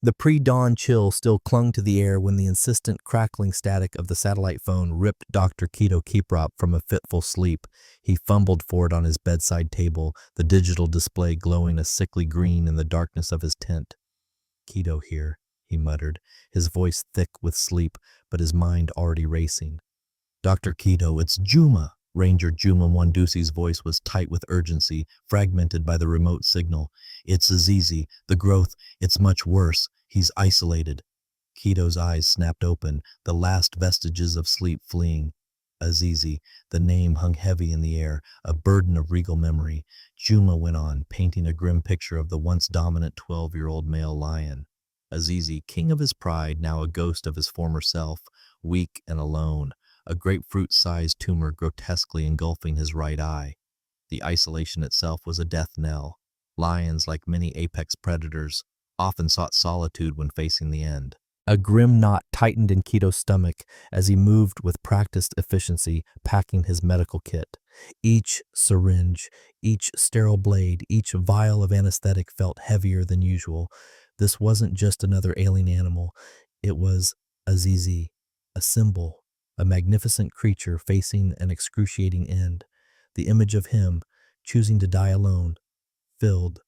The pre-dawn chill still clung to the air when the insistent crackling static of the satellite phone ripped Dr. Keto Keeprop from a fitful sleep. He fumbled for it on his bedside table, the digital display glowing a sickly green in the darkness of his tent. "Keto here," he muttered, his voice thick with sleep, but his mind already racing. "Dr. Keto, it's Juma!" Ranger Juma Wandusi's voice was tight with urgency, fragmented by the remote signal. "It's Azizi. The growth, it's much worse. He's isolated." Keto's eyes snapped open, the last vestiges of sleep fleeing. Azizi, the name hung heavy in the air, a burden of regal memory. Juma went on, painting a grim picture of the once dominant 12-year-old male lion. Azizi, king of his pride, now a ghost of his former self, weak and alone, a grapefruit-sized tumor grotesquely engulfing his right eye. The isolation itself was a death knell. Lions, like many apex predators, often sought solitude when facing the end. A grim knot tightened in Keto's stomach as he moved with practiced efficiency, packing his medical kit. Each syringe, each sterile blade, each vial of anesthetic felt heavier than usual. This wasn't just another alien animal. It was Azizi, a symbol, a magnificent creature facing an excruciating end. The image of him, choosing to die alone, filled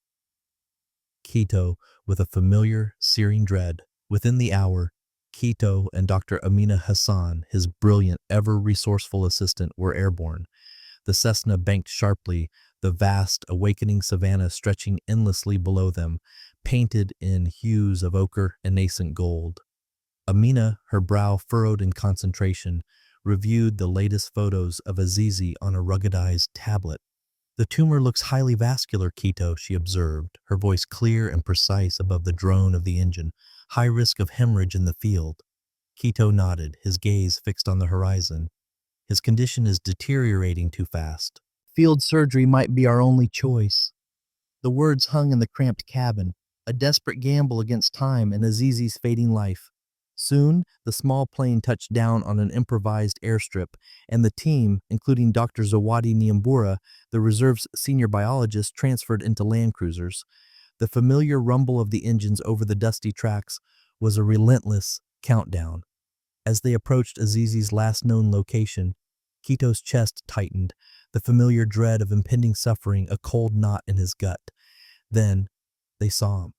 Keto with a familiar, searing dread. Within the hour, Keto and Dr. Amina Hassan, his brilliant, ever-resourceful assistant, were airborne. The Cessna banked sharply, the vast, awakening savanna stretching endlessly below them, painted in hues of ochre and nascent gold. Amina, her brow furrowed in concentration, reviewed the latest photos of Azizi on a ruggedized tablet. "The tumor looks highly vascular, Keto," she observed, her voice clear and precise above the drone of the engine. "High risk of hemorrhage in the field." Keto nodded, his gaze fixed on the horizon. "His condition is deteriorating too fast. Field surgery might be our only choice." The words hung in the cramped cabin, a desperate gamble against time and Azizi's fading life. Soon, the small plane touched down on an improvised airstrip, and the team, including Dr. Zawadi Niambura, the reserve's senior biologist, transferred into land cruisers. The familiar rumble of the engines over the dusty tracks was a relentless countdown. As they approached Azizi's last known location, Keto's chest tightened, the familiar dread of impending suffering a cold knot in his gut. Then, they saw him.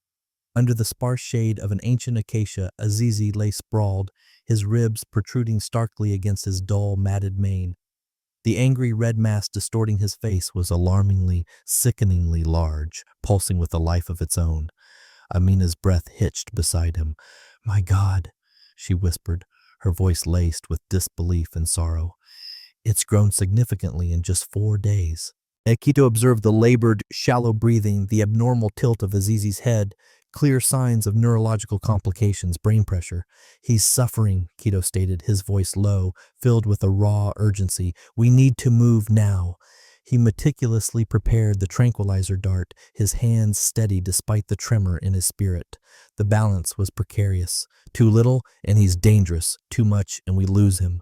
Under the sparse shade of an ancient acacia, Azizi lay sprawled, his ribs protruding starkly against his dull, matted mane. The angry red mass distorting his face was alarmingly, sickeningly large, pulsing with a life of its own. Amina's breath hitched beside him. "My God," she whispered, her voice laced with disbelief and sorrow. "It's grown significantly in just 4 days." Keto observed the labored, shallow breathing, the abnormal tilt of Azizi's head, clear signs of neurological complications, brain pressure. "He's suffering," Keto stated, his voice low, filled with a raw urgency. "We need to move now." He meticulously prepared the tranquilizer dart, his hands steady despite the tremor in his spirit. The balance was precarious. Too little, and he's dangerous. Too much, and we lose him.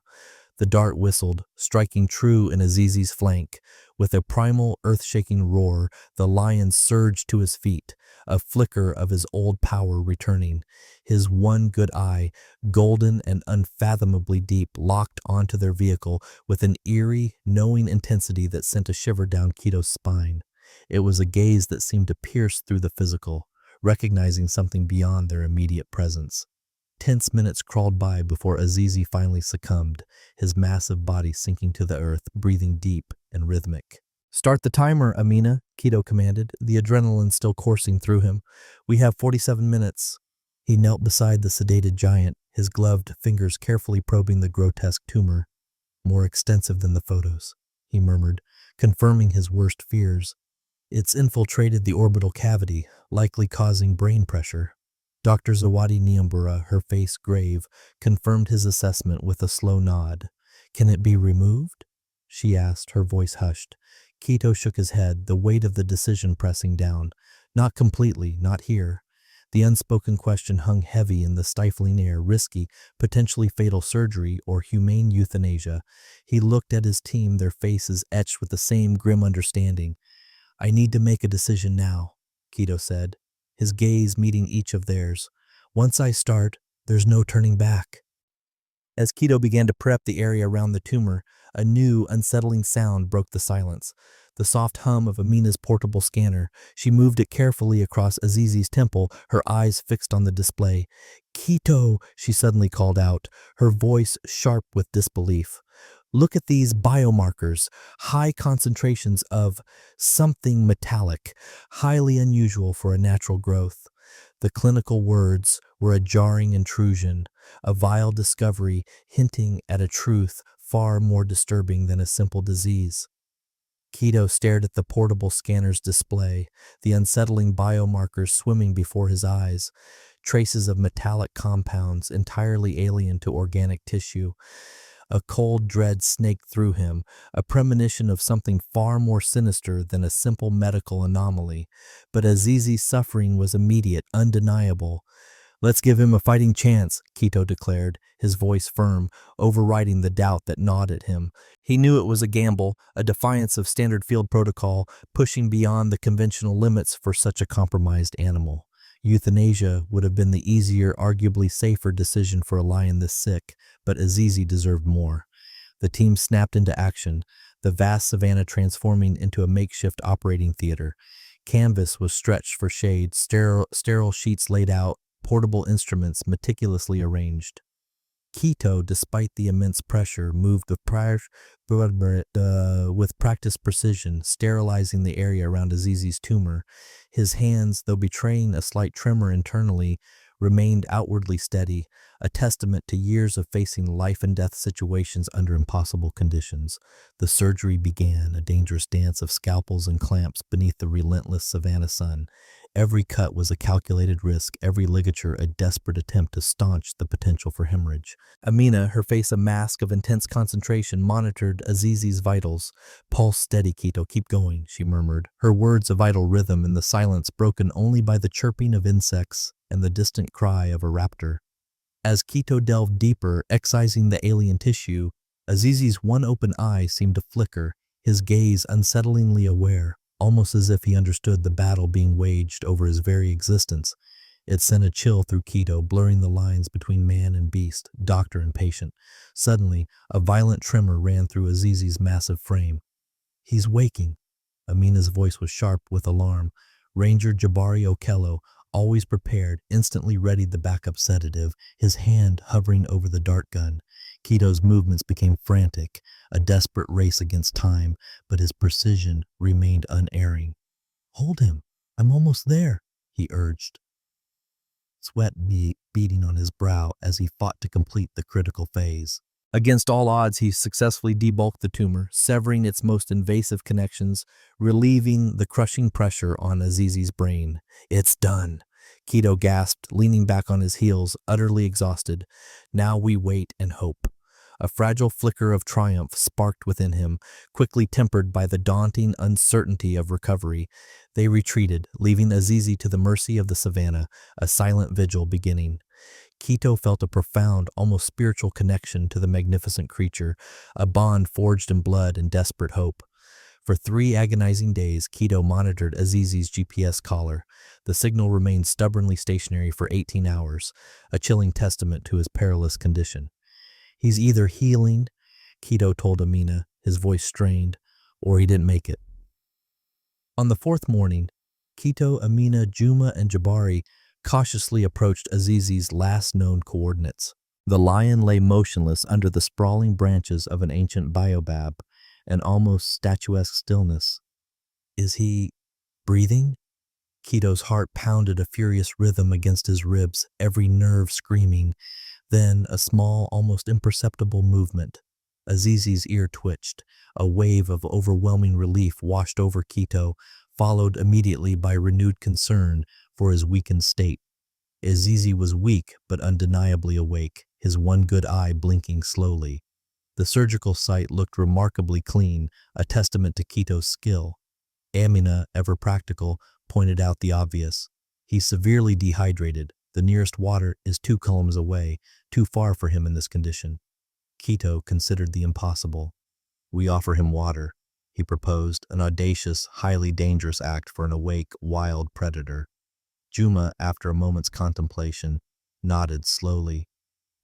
The dart whistled, striking true in Azizi's flank. With a primal, earth-shaking roar, the lion surged to his feet, a flicker of his old power returning. His one good eye, golden and unfathomably deep, locked onto their vehicle with an eerie, knowing intensity that sent a shiver down Keto's spine. It was a gaze that seemed to pierce through the physical, recognizing something beyond their immediate presence. Tense minutes crawled by before Azizi finally succumbed, his massive body sinking to the earth, breathing deep and rhythmic. "Start the timer, Amina," Keto commanded, the adrenaline still coursing through him. "We have 47 minutes. He knelt beside the sedated giant, his gloved fingers carefully probing the grotesque tumor. "More extensive than the photos," he murmured, confirming his worst fears. "It's infiltrated the orbital cavity, likely causing brain pressure." Dr. Zawadi Niambura, her face grave, confirmed his assessment with a slow nod. "Can it be removed?" she asked, her voice hushed. Keto shook his head, the weight of the decision pressing down. "Not completely, not here." The unspoken question hung heavy in the stifling air, risky, potentially fatal surgery or humane euthanasia. He looked at his team, their faces etched with the same grim understanding. "I need to make a decision now," Keto said, his gaze meeting each of theirs. Once I start, there's no turning back. As Keto began to prep the area around the tumor, a new, unsettling sound broke the silence. The soft hum of Amina's portable scanner. She moved it carefully across Azizi's temple, her eyes fixed on the display. "Keto," she suddenly called out, her voice sharp with disbelief. "Look at these biomarkers, high concentrations of something metallic, highly unusual for a natural growth." The clinical words were a jarring intrusion, a vile discovery hinting at a truth far more disturbing than a simple disease. Keto stared at the portable scanner's display, the unsettling biomarkers swimming before his eyes, traces of metallic compounds entirely alien to organic tissue. A cold dread snaked through him, a premonition of something far more sinister than a simple medical anomaly. But Azizi's suffering was immediate, undeniable. "Let's give him a fighting chance," Keto declared, his voice firm, overriding the doubt that gnawed at him. He knew it was a gamble, a defiance of standard field protocol, pushing beyond the conventional limits for such a compromised animal. Euthanasia would have been the easier, arguably safer decision for a lion this sick, but Azizi deserved more. The team snapped into action, the vast savanna transforming into a makeshift operating theater. Canvas was stretched for shade, sterile sheets laid out, portable instruments meticulously arranged. Keto, despite the immense pressure, moved with practiced precision, sterilizing the area around Azizi's tumor. His hands, though betraying a slight tremor internally, remained outwardly steady, a testament to years of facing life-and-death situations under impossible conditions. The surgery began, a dangerous dance of scalpels and clamps beneath the relentless Savannah sun. Every cut was a calculated risk, every ligature a desperate attempt to staunch the potential for hemorrhage. Amina, her face a mask of intense concentration, monitored Azizi's vitals. "Pulse steady, Keto, keep going," she murmured, her words a vital rhythm in the silence broken only by the chirping of insects and the distant cry of a raptor. As Keto delved deeper, excising the alien tissue, Azizi's one open eye seemed to flicker, his gaze unsettlingly aware, almost as if he understood the battle being waged over his very existence. It sent a chill through Keto, blurring the lines between man and beast, doctor and patient. Suddenly, a violent tremor ran through Azizi's massive frame. "He's waking." Amina's voice was sharp with alarm. Ranger Jabari Okello, always prepared, instantly readied the backup sedative, his hand hovering over the dart gun. Keto's movements became frantic, a desperate race against time, but his precision remained unerring. "Hold him. I'm almost there," he urged, sweat beading on his brow as he fought to complete the critical phase. Against all odds, he successfully debulked the tumor, severing its most invasive connections, relieving the crushing pressure on Azizi's brain. "It's done," Keto gasped, leaning back on his heels, utterly exhausted. "Now we wait and hope." A fragile flicker of triumph sparked within him, quickly tempered by the daunting uncertainty of recovery. They retreated, leaving Azizi to the mercy of the savannah, a silent vigil beginning. Keto felt a profound, almost spiritual connection to the magnificent creature, a bond forged in blood and desperate hope. For 3 agonizing days, Keto monitored Azizi's GPS collar. The signal remained stubbornly stationary for 18 hours, a chilling testament to his perilous condition. "He's either healing," Keto told Amina, his voice strained, "or he didn't make it." On the 4th morning, Keto, Amina, Juma, and Jabari cautiously approached Azizi's last known coordinates. The lion lay motionless under the sprawling branches of an ancient baobab, an almost statuesque stillness. "Is he breathing?" Keto's heart pounded a furious rhythm against his ribs, every nerve screaming. Then a small, almost imperceptible movement. Azizi's ear twitched. A wave of overwhelming relief washed over Keto, followed immediately by renewed concern for his weakened state. Azizi was weak but undeniably awake, his one good eye blinking slowly. The surgical site looked remarkably clean, a testament to Keto's skill. Amina, ever practical, pointed out the obvious. "He's severely dehydrated. The nearest water is 2 kilometers away, too far for him in this condition." Keto considered the impossible. "We offer him water," he proposed, an audacious, highly dangerous act for an awake, wild predator. Juma, after a moment's contemplation, nodded slowly,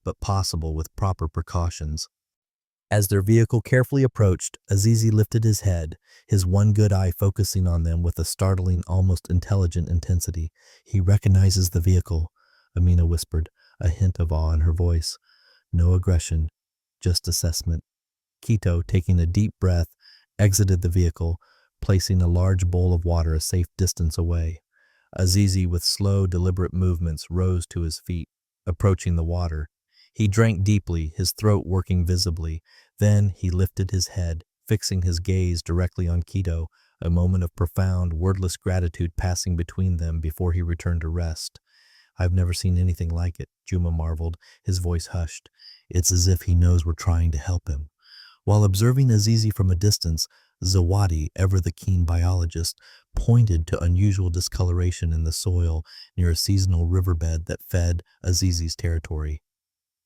but possible with proper precautions. As their vehicle carefully approached, Azizi lifted his head, his one good eye focusing on them with a startling, almost intelligent intensity. "He recognizes the vehicle," Amina whispered, a hint of awe in her voice. No aggression, just assessment. Quito, taking a deep breath, exited the vehicle, placing a large bowl of water a safe distance away. Azizi, with slow, deliberate movements, rose to his feet, approaching the water. He drank deeply, his throat working visibly. Then he lifted his head, fixing his gaze directly on Quito, a moment of profound, wordless gratitude passing between them before he returned to rest. "I've never seen anything like it," Juma marveled, his voice hushed. "It's as if he knows we're trying to help him." While observing Azizi from a distance, Zawadi, ever the keen biologist, pointed to unusual discoloration in the soil near a seasonal riverbed that fed Azizi's territory.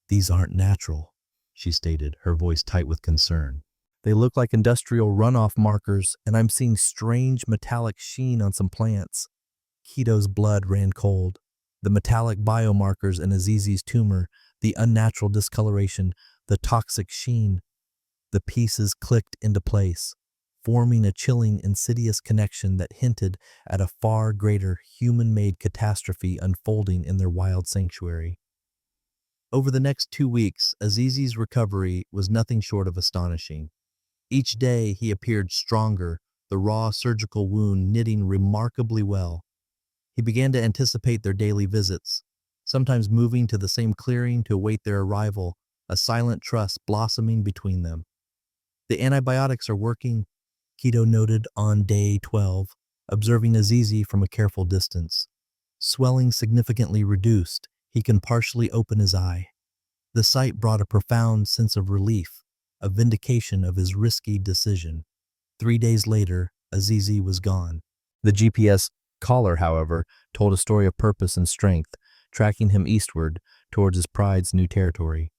"These aren't natural," she stated, her voice tight with concern. "They look like industrial runoff markers, and I'm seeing strange metallic sheen on some plants." Quito's blood ran cold. The metallic biomarkers in Azizi's tumor, the unnatural discoloration, the toxic sheen. The pieces clicked into place, forming a chilling, insidious connection that hinted at a far greater human-made catastrophe unfolding in their wild sanctuary. Over the next 2 weeks, Azizi's recovery was nothing short of astonishing. Each day he appeared stronger, the raw surgical wound knitting remarkably well. He began to anticipate their daily visits, sometimes moving to the same clearing to await their arrival, a silent trust blossoming between them. "The antibiotics are working," Quito noted on day 12, observing Azizi from a careful distance. Swelling significantly reduced, he can partially open his eye. The sight brought a profound sense of relief, a vindication of his risky decision. 3 days later, Azizi was gone. The GPS collar, however, told a story of purpose and strength, tracking him eastward towards his pride's new territory.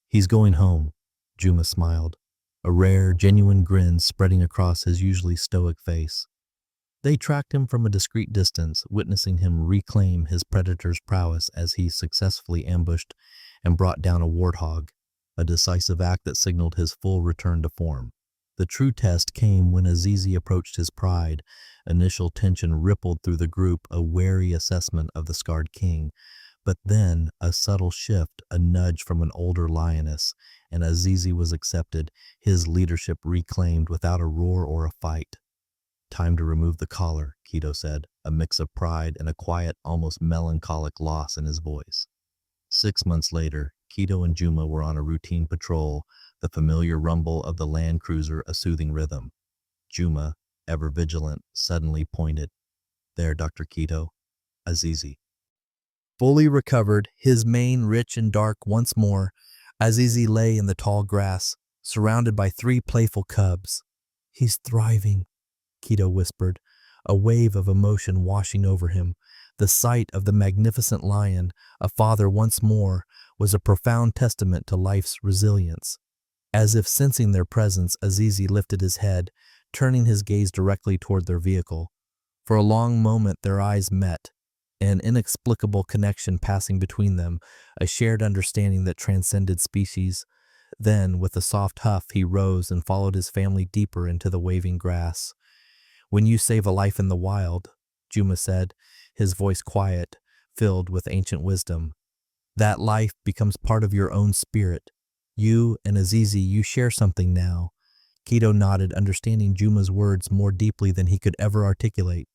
"He's going home," Juma smiled, a rare, genuine grin spreading across his usually stoic face. They tracked him from a discreet distance, witnessing him reclaim his predator's prowess as he successfully ambushed and brought down a warthog, a decisive act that signaled his full return to form. The true test came when Azizi approached his pride. Initial tension rippled through the group, a wary assessment of the scarred king. But then, a subtle shift, a nudge from an older lioness, and Azizi was accepted, his leadership reclaimed without a roar or a fight. "Time to remove the collar," Quito said, a mix of pride and a quiet, almost melancholic loss in his voice. 6 months later, Quito and Juma were on a routine patrol, the familiar rumble of the land cruiser a soothing rhythm. Juma, ever vigilant, suddenly pointed. "There, Dr. Quito, Azizi." Fully recovered, his mane rich and dark once more, Azizi lay in the tall grass, surrounded by 3 playful cubs. "He's thriving," Quito whispered, a wave of emotion washing over him. The sight of the magnificent lion, a father once more, was a profound testament to life's resilience. As if sensing their presence, Azizi lifted his head, turning his gaze directly toward their vehicle. For a long moment their eyes met, an inexplicable connection passing between them, a shared understanding that transcended species. Then, with a soft huff, he rose and followed his family deeper into the waving grass. "When you save a life in the wild," Juma said, his voice quiet, filled with ancient wisdom, "that life becomes part of your own spirit. You and Azizi, you share something now." Quito nodded, understanding Juma's words more deeply than he could ever articulate.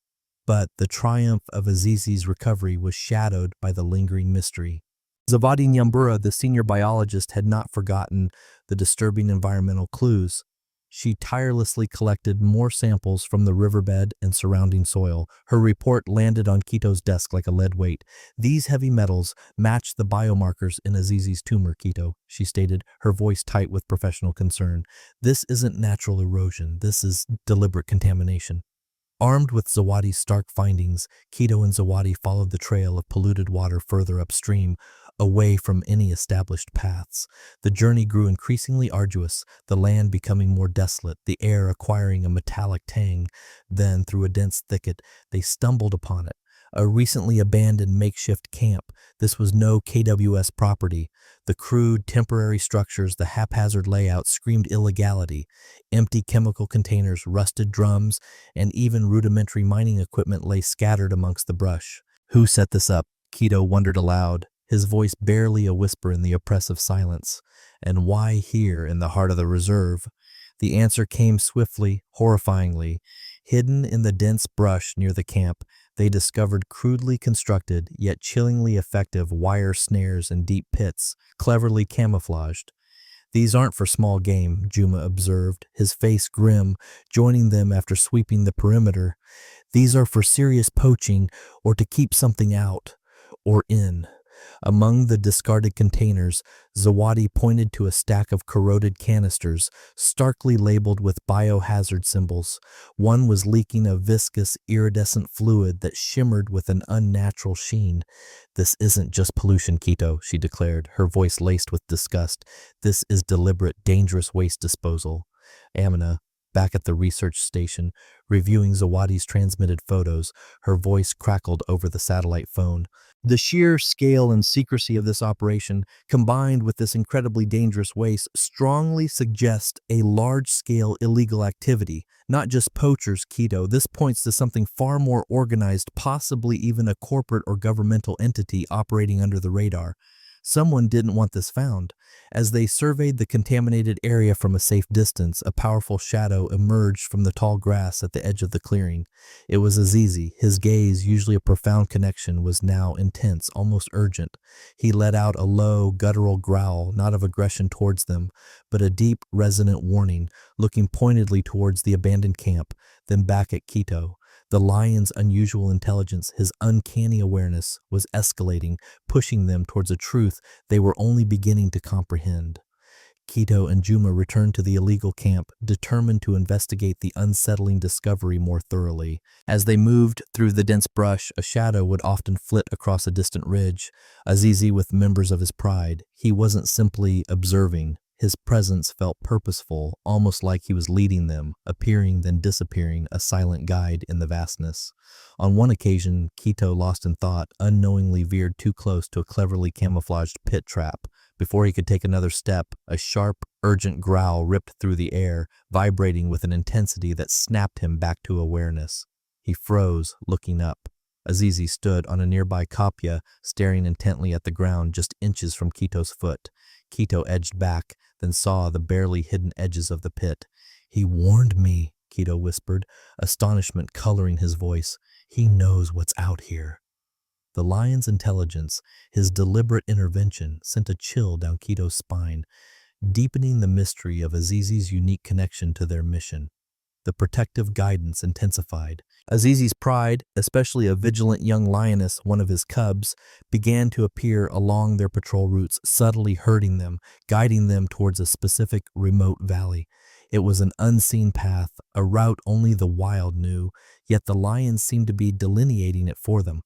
But the triumph of Azizi's recovery was shadowed by the lingering mystery. Zawadi Nyambura, the senior biologist, had not forgotten the disturbing environmental clues. She tirelessly collected more samples from the riverbed and surrounding soil. Her report landed on Quito's desk like a lead weight. "These heavy metals match the biomarkers in Azizi's tumor, Quito," she stated, her voice tight with professional concern. "This isn't natural erosion. This is deliberate contamination." Armed with Zawadi's stark findings, Quito and Zawadi followed the trail of polluted water further upstream, away from any established paths. The journey grew increasingly arduous, the land becoming more desolate, the air acquiring a metallic tang. Then, through a dense thicket, they stumbled upon it, a recently abandoned makeshift camp. This was no KWS property. The crude, temporary structures, the haphazard layout screamed illegality. Empty chemical containers, rusted drums, and even rudimentary mining equipment lay scattered amongst the brush. Who set this up? Keto wondered aloud, his voice barely a whisper in the oppressive silence. And why here in the heart of the reserve? The answer came swiftly, horrifyingly. Hidden in the dense brush near the camp, they discovered crudely constructed, yet chillingly effective wire snares and deep pits, cleverly camouflaged. These aren't for small game, Juma observed, his face grim, joining them after sweeping the perimeter. These are for serious poaching or to keep something out or in. Among the discarded containers, Zawadi pointed to a stack of corroded canisters, starkly labeled with biohazard symbols. One was leaking a viscous, iridescent fluid that shimmered with an unnatural sheen. "This isn't just pollution, Keto," she declared, her voice laced with disgust. "This is deliberate, dangerous waste disposal." Amina, back at the research station, reviewing Zawadi's transmitted photos, her voice crackled over the satellite phone. The sheer scale and secrecy of this operation, combined with this incredibly dangerous waste, strongly suggest a large-scale illegal activity, not just poachers, Keto. This points to something far more organized, possibly even a corporate or governmental entity operating under the radar. Someone didn't want this found. As they surveyed the contaminated area from a safe distance, a powerful shadow emerged from the tall grass at the edge of the clearing. It was Azizi. His gaze, usually a profound connection, was now intense, almost urgent. He let out a low, guttural growl, not of aggression towards them, but a deep, resonant warning, looking pointedly towards the abandoned camp, then back at Keto. The lion's unusual intelligence, his uncanny awareness, was escalating, pushing them towards a truth they were only beginning to comprehend. Keto and Juma returned to the illegal camp, determined to investigate the unsettling discovery more thoroughly. As they moved through the dense brush, a shadow would often flit across a distant ridge. Azizi with members of his pride, he wasn't simply observing. His presence felt purposeful, almost like he was leading them, appearing then disappearing, a silent guide in the vastness. On one occasion, Keto, lost in thought, unknowingly veered too close to a cleverly camouflaged pit trap. Before he could take another step, a sharp, urgent growl ripped through the air, vibrating with an intensity that snapped him back to awareness. He froze, looking up. Azizi stood on a nearby kapya, staring intently at the ground just inches from Keto's foot. Keto edged back, then saw the barely hidden edges of the pit. "He warned me," Keto whispered, astonishment coloring his voice. "He knows what's out here." The lion's intelligence, his deliberate intervention, sent a chill down Keto's spine, deepening the mystery of Azizi's unique connection to their mission. The protective guidance intensified. Azizi's pride, especially a vigilant young lioness, one of his cubs, began to appear along their patrol routes, subtly herding them, guiding them towards a specific remote valley. It was an unseen path, a route only the wild knew, yet the lions seemed to be delineating it for them.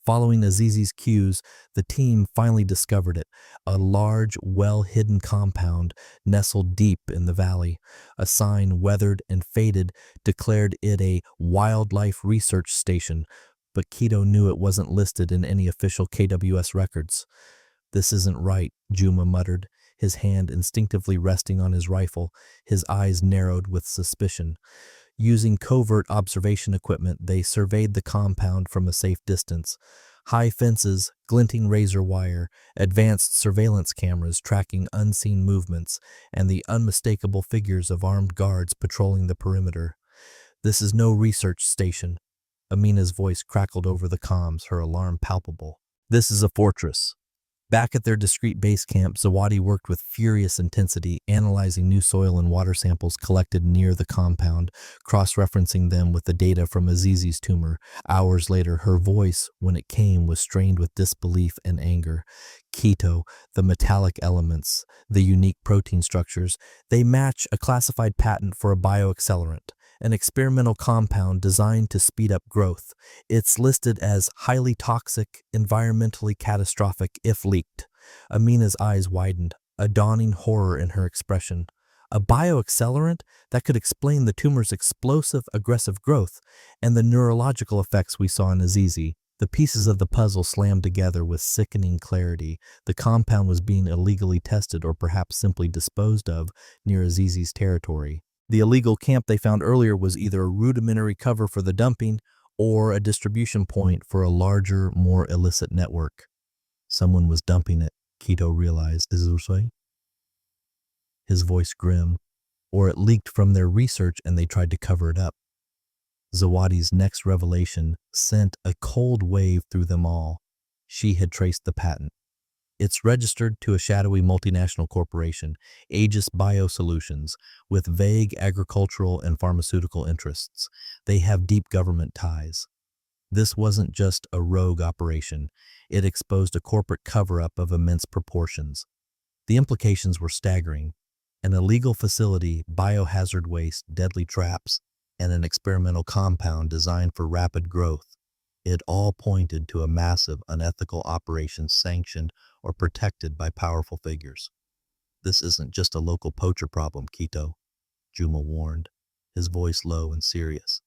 Following Azizi's cues, the team finally discovered it, a large, well-hidden compound nestled deep in the valley. A sign, weathered and faded, declared it a wildlife research station, but Keto knew it wasn't listed in any official KWS records. "This isn't right," Juma muttered, his hand instinctively resting on his rifle, his eyes narrowed with suspicion. Using covert observation equipment, they surveyed the compound from a safe distance. High fences, glinting razor wire, advanced surveillance cameras tracking unseen movements, and the unmistakable figures of armed guards patrolling the perimeter. "This is no research station." Amina's voice crackled over the comms, her alarm palpable. "This is a fortress." Back at their discreet base camp, Zawadi worked with furious intensity, analyzing new soil and water samples collected near the compound, cross-referencing them with the data from Azizi's tumor. Hours later, her voice, when it came, was strained with disbelief and anger. "Keto, the metallic elements, the unique protein structures, they match a classified patent for a bioaccelerant, an experimental compound designed to speed up growth. It's listed as highly toxic, environmentally catastrophic if leaked." Amina's eyes widened, a dawning horror in her expression. A bioaccelerant that could explain the tumor's explosive, aggressive growth and the neurological effects we saw in Azizi. The pieces of the puzzle slammed together with sickening clarity. The compound was being illegally tested or perhaps simply disposed of near Azizi's territory. The illegal camp they found earlier was either a rudimentary cover for the dumping or a distribution point for a larger, more illicit network. Someone was dumping it, Keto realized. His voice grim. Or it leaked from their research and they tried to cover it up. Zawadi's next revelation sent a cold wave through them all. She had traced the patent. It's registered to a shadowy multinational corporation, Aegis Biosolutions, with vague agricultural and pharmaceutical interests. They have deep government ties. This wasn't just a rogue operation. It exposed a corporate cover-up of immense proportions. The implications were staggering. An illegal facility, biohazard waste, deadly traps, and an experimental compound designed for rapid growth. It all pointed to a massive, unethical operation sanctioned or protected by powerful figures. This isn't just a local poacher problem, Keto, Juma warned, his voice low and serious.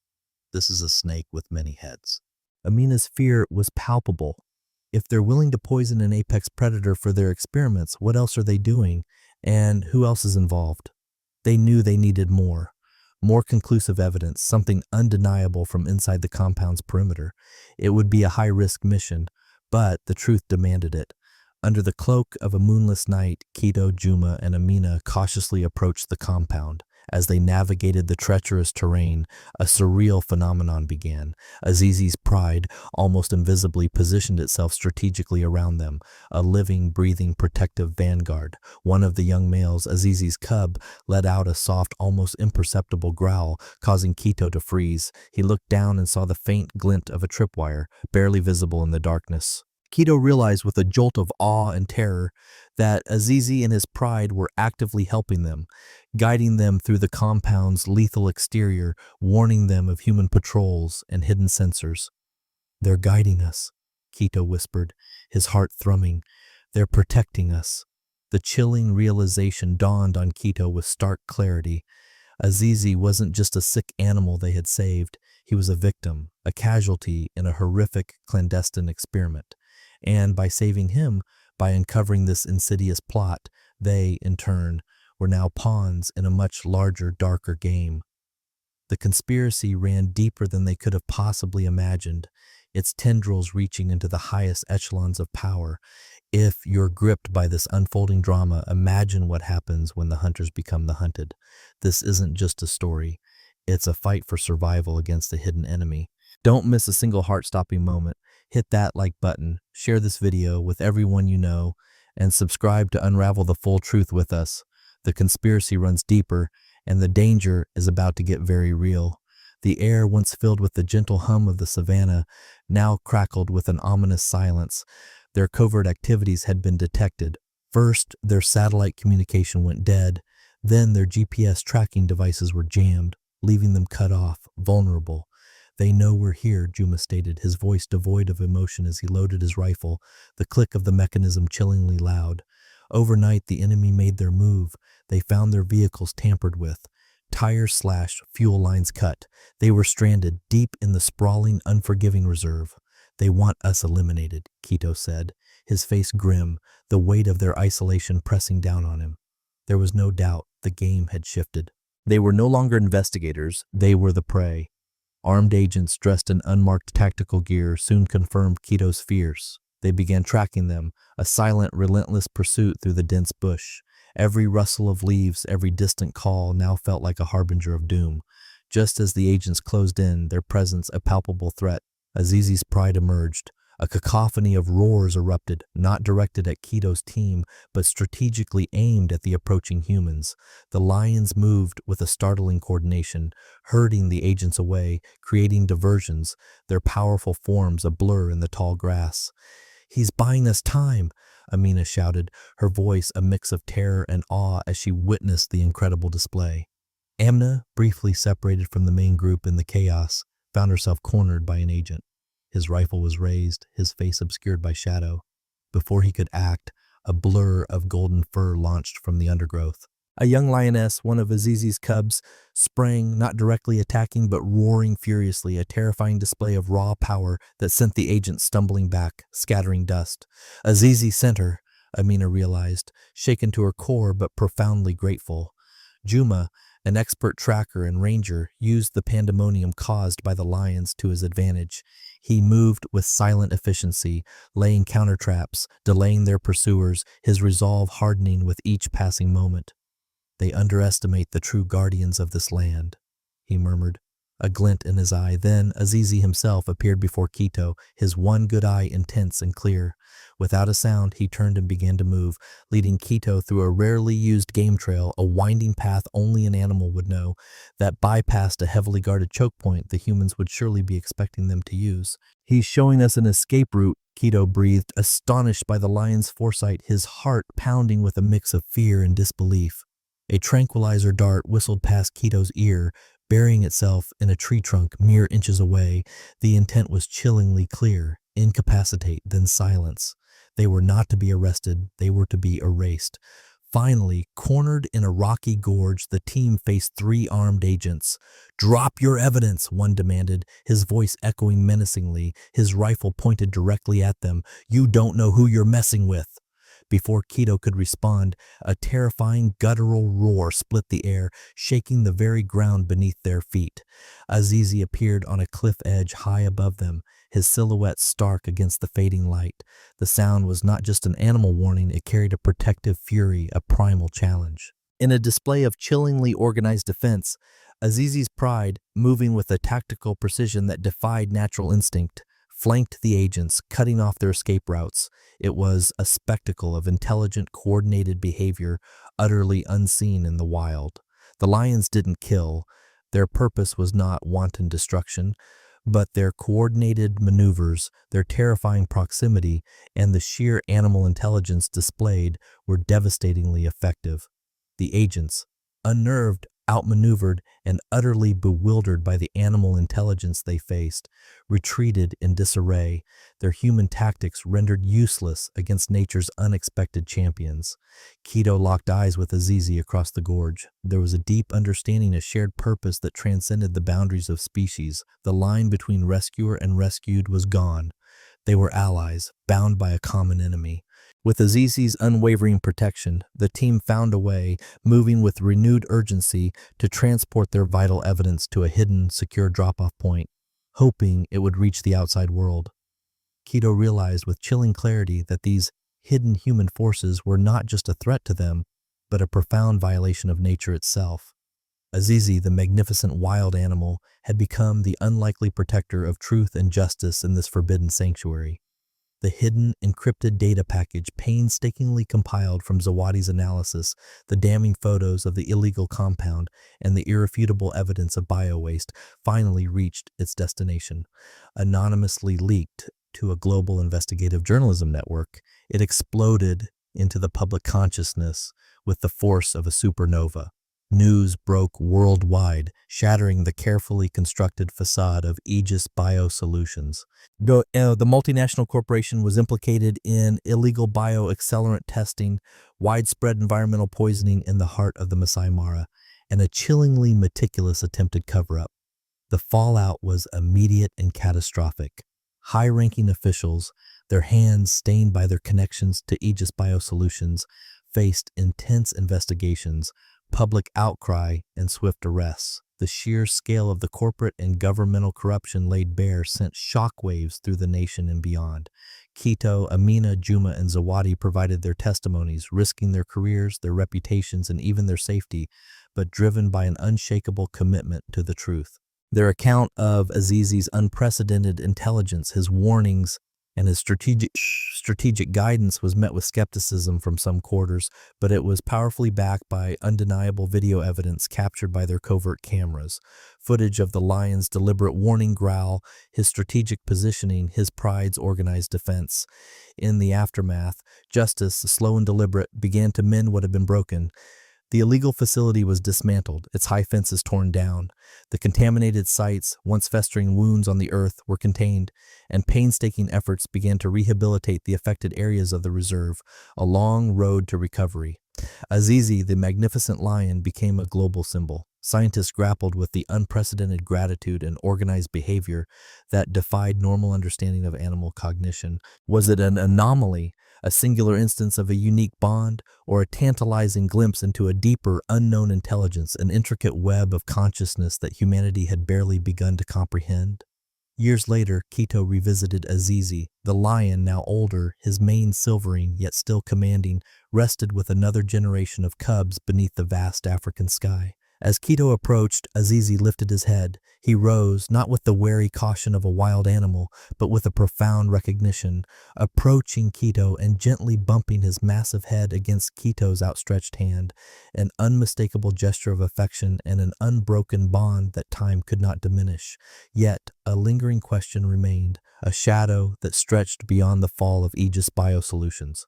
This is a snake with many heads. Amina's fear was palpable. If they're willing to poison an apex predator for their experiments, what else are they doing? And who else is involved? They knew they needed more conclusive evidence, something undeniable from inside the compound's perimeter. It would be a high-risk mission, but the truth demanded it. Under the cloak of a moonless night, Keto, Juma, and Amina cautiously approached the compound. As they navigated the treacherous terrain, a surreal phenomenon began. Azizi's pride almost invisibly positioned itself strategically around them, a living, breathing, protective vanguard. One of the young males, Azizi's cub, let out a soft, almost imperceptible growl, causing Keto to freeze. He looked down and saw the faint glint of a tripwire, barely visible in the darkness. Keto realized with a jolt of awe and terror that Azizi and his pride were actively helping them, guiding them through the compound's lethal exterior, warning them of human patrols and hidden sensors. "They're guiding us," Keto whispered, his heart thrumming. "They're protecting us." The chilling realization dawned on Keto with stark clarity. Azizi wasn't just a sick animal they had saved. He was a victim, a casualty in a horrific clandestine experiment. And by saving him, by uncovering this insidious plot, they, in turn, were now pawns in a much larger, darker game. The conspiracy ran deeper than they could have possibly imagined, its tendrils reaching into the highest echelons of power. If you're gripped by this unfolding drama, imagine what happens when the hunters become the hunted. This isn't just a story. It's a fight for survival against a hidden enemy. Don't miss a single heart-stopping moment. Hit that like button, share this video with everyone you know, and subscribe to unravel the full truth with us. The conspiracy runs deeper, and the danger is about to get very real. The air, once filled with the gentle hum of the savannah, now crackled with an ominous silence. Their covert activities had been detected. First, their satellite communication went dead. Then their GPS tracking devices were jammed, leaving them cut off, vulnerable. "They know we're here," Juma stated, his voice devoid of emotion as he loaded his rifle, the click of the mechanism chillingly loud. Overnight, the enemy made their move. They found their vehicles tampered with, tires slashed, fuel lines cut. They were stranded deep in the sprawling, unforgiving reserve. "They want us eliminated," Keto said, his face grim, the weight of their isolation pressing down on him. There was no doubt the game had shifted. They were no longer investigators, they were the prey. Armed agents dressed in unmarked tactical gear soon confirmed Keto's fears. They began tracking them, a silent, relentless pursuit through the dense bush. Every rustle of leaves, every distant call now felt like a harbinger of doom. Just as the agents closed in, their presence a palpable threat, Azizi's pride emerged. A cacophony of roars erupted, not directed at Keto's team, but strategically aimed at the approaching humans. The lions moved with a startling coordination, herding the agents away, creating diversions, their powerful forms a blur in the tall grass. "He's buying us time," Amina shouted, her voice a mix of terror and awe as she witnessed the incredible display. Amna, briefly separated from the main group in the chaos, found herself cornered by an agent. His rifle was raised, his face obscured by shadow. Before he could act, a blur of golden fur launched from the undergrowth. A young lioness, one of Azizi's cubs, sprang, not directly attacking but roaring furiously, a terrifying display of raw power that sent the agent stumbling back, scattering dust. Azizi sent her, Amina realized, shaken to her core but profoundly grateful. Juma, an expert tracker and ranger, used the pandemonium caused by the lions to his advantage. He moved with silent efficiency, laying counter traps, delaying their pursuers, his resolve hardening with each passing moment. "They underestimate the true guardians of this land," he murmured, a glint in his eye. Then Azizi himself appeared before Quito, his one good eye intense and clear. Without a sound, he turned and began to move, leading Quito through a rarely used game trail, a winding path only an animal would know, that bypassed a heavily guarded choke point the humans would surely be expecting them to use. "He's showing us an escape route," Quito breathed, astonished by the lion's foresight, his heart pounding with a mix of fear and disbelief. A tranquilizer dart whistled past Quito's ear, burying itself in a tree trunk mere inches away. The intent was chillingly clear: incapacitate, then silence. They were not to be arrested, they were to be erased. Finally, cornered in a rocky gorge, the team faced three armed agents. "Drop your evidence," one demanded, his voice echoing menacingly, his rifle pointed directly at them. "You don't know who you're messing with." Before Quito could respond, a terrifying guttural roar split the air, shaking the very ground beneath their feet. Azizi appeared on a cliff edge high above them, his silhouette stark against the fading light. The sound was not just an animal warning, it carried a protective fury, a primal challenge. In a display of chillingly organized defense, Azizi's pride, moving with a tactical precision that defied natural instinct, flanked the agents, cutting off their escape routes. It was a spectacle of intelligent, coordinated behavior, utterly unseen in the wild. The lions didn't kill. Their purpose was not wanton destruction, but their coordinated maneuvers, their terrifying proximity, and the sheer animal intelligence displayed were devastatingly effective. The agents, unnerved, outmaneuvered, and utterly bewildered by the animal intelligence they faced, retreated in disarray, their human tactics rendered useless against nature's unexpected champions. Quito locked eyes with Azizi across the gorge. There was a deep understanding, a shared purpose that transcended the boundaries of species. The line between rescuer and rescued was gone. They were allies, bound by a common enemy. With Azizi's unwavering protection, the team found a way, moving with renewed urgency, to transport their vital evidence to a hidden, secure drop-off point, hoping it would reach the outside world. Quito realized with chilling clarity that these hidden human forces were not just a threat to them, but a profound violation of nature itself. Azizi, the magnificent wild animal, had become the unlikely protector of truth and justice in this forbidden sanctuary. The hidden, encrypted data package painstakingly compiled from Zawadi's analysis, the damning photos of the illegal compound, and the irrefutable evidence of biowaste finally reached its destination. Anonymously leaked to a global investigative journalism network, it exploded into the public consciousness with the force of a supernova. News broke worldwide, shattering the carefully constructed facade of Aegis Biosolutions. The multinational corporation was implicated in illegal bioaccelerant testing, widespread environmental poisoning in the heart of the Masai Mara, and a chillingly meticulous attempted cover-up. The fallout was immediate and catastrophic. High-ranking officials, their hands stained by their connections to Aegis Biosolutions, faced intense investigations, public outcry, and swift arrests. The sheer scale of the corporate and governmental corruption laid bare sent shockwaves through the nation and beyond. Quito, Amina, Juma, and Zawadi provided their testimonies, risking their careers, their reputations, and even their safety, but driven by an unshakable commitment to the truth. Their account of Azizi's unprecedented intelligence, his warnings, and his strategic guidance was met with skepticism from some quarters, but it was powerfully backed by undeniable video evidence captured by their covert cameras. Footage of the lion's deliberate warning growl, his strategic positioning, his pride's organized defense. In the aftermath, justice, slow and deliberate, began to mend what had been broken. The illegal facility was dismantled, its high fences torn down. The contaminated sites, once festering wounds on the earth, were contained, and painstaking efforts began to rehabilitate the affected areas of the reserve, a long road to recovery. Azizi, the magnificent lion, became a global symbol. Scientists grappled with the unprecedented gratitude and organized behavior that defied normal understanding of animal cognition. Was it an anomaly, a singular instance of a unique bond, or a tantalizing glimpse into a deeper, unknown intelligence, an intricate web of consciousness that humanity had barely begun to comprehend? Years later, Quito revisited Azizi. The lion, now older, his mane silvering yet still commanding, rested with another generation of cubs beneath the vast African sky. As Quito approached, Azizi lifted his head. He rose, not with the wary caution of a wild animal, but with a profound recognition, approaching Quito and gently bumping his massive head against Quito's outstretched hand, an unmistakable gesture of affection and an unbroken bond that time could not diminish. Yet, a lingering question remained, a shadow that stretched beyond the fall of Aegis Biosolutions.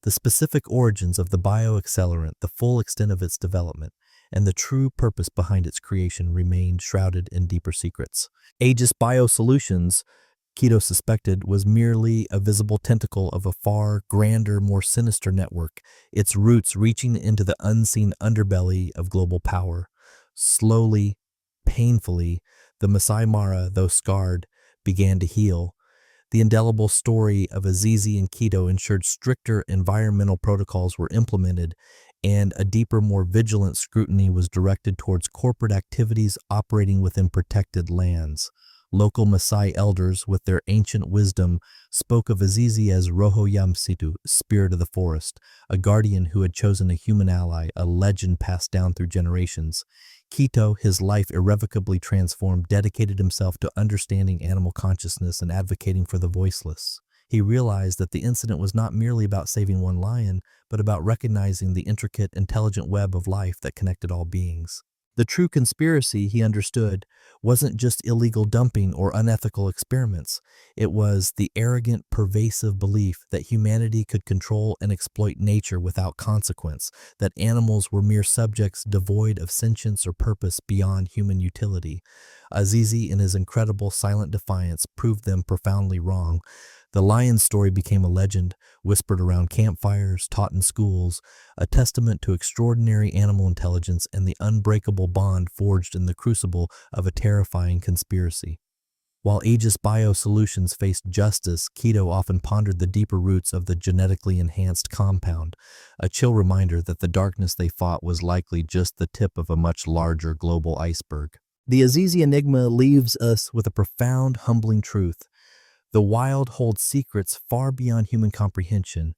The specific origins of the bioaccelerant, the full extent of its development, and the true purpose behind its creation remained shrouded in deeper secrets. Aegis Biosolutions, Quito suspected, was merely a visible tentacle of a far grander, more sinister network, its roots reaching into the unseen underbelly of global power. Slowly, painfully, the Masai Mara, though scarred, began to heal. The indelible story of Azizi and Quito ensured stricter environmental protocols were implemented, and a deeper, more vigilant scrutiny was directed towards corporate activities operating within protected lands. Local Maasai elders, with their ancient wisdom, spoke of Azizi as Roho Yamsitu, spirit of the forest, a guardian who had chosen a human ally, a legend passed down through generations. Quito, his life irrevocably transformed, dedicated himself to understanding animal consciousness and advocating for the voiceless. He realized that the incident was not merely about saving one lion, but about recognizing the intricate, intelligent web of life that connected all beings. The true conspiracy, he understood, wasn't just illegal dumping or unethical experiments. It was the arrogant, pervasive belief that humanity could control and exploit nature without consequence, that animals were mere subjects devoid of sentience or purpose beyond human utility. Azizi, in his incredible silent defiance, proved them profoundly wrong. The lion story became a legend, whispered around campfires, taught in schools, a testament to extraordinary animal intelligence and the unbreakable bond forged in the crucible of a terrifying conspiracy. While Aegis Biosolutions faced justice, Quito often pondered the deeper roots of the genetically enhanced compound, a chill reminder that the darkness they fought was likely just the tip of a much larger global iceberg. The Azizi enigma leaves us with a profound, humbling truth. The wild holds secrets far beyond human comprehension,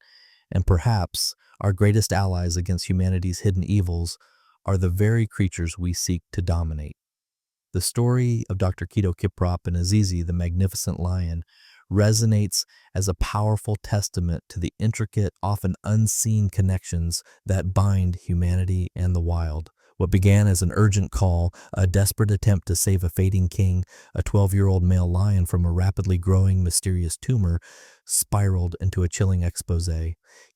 and perhaps our greatest allies against humanity's hidden evils are the very creatures we seek to dominate. The story of Dr. Quito Kiprop and Azizi, the magnificent lion, resonates as a powerful testament to the intricate, often unseen connections that bind humanity and the wild. What began as an urgent call, a desperate attempt to save a fading king, a 12-year-old male lion from a rapidly growing mysterious tumor, spiraled into a chilling expose.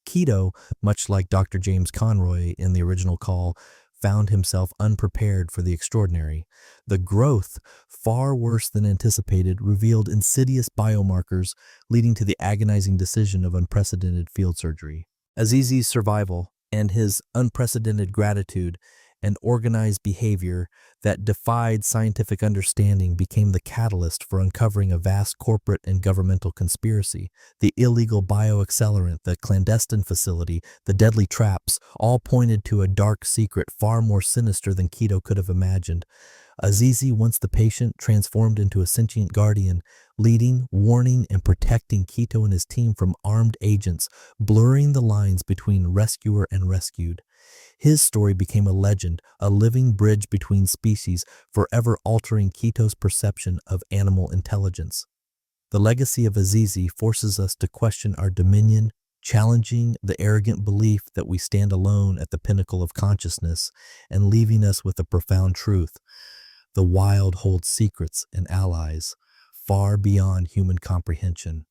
Quito, much like Dr. James Conroy in the original call, found himself unprepared for the extraordinary. The growth, far worse than anticipated, revealed insidious biomarkers, leading to the agonizing decision of unprecedented field surgery. Azizi's survival and his unprecedented gratitude and organized behavior that defied scientific understanding became the catalyst for uncovering a vast corporate and governmental conspiracy. The illegal bioaccelerant, the clandestine facility, the deadly traps, all pointed to a dark secret far more sinister than Quito could have imagined. Azizi, once the patient, transformed into a sentient guardian, leading, warning, and protecting Quito and his team from armed agents, blurring the lines between rescuer and rescued. His story became a legend, a living bridge between species, forever altering Quito's perception of animal intelligence. The legacy of Azizi forces us to question our dominion, challenging the arrogant belief that we stand alone at the pinnacle of consciousness, and leaving us with a profound truth. The wild holds secrets and allies far beyond human comprehension.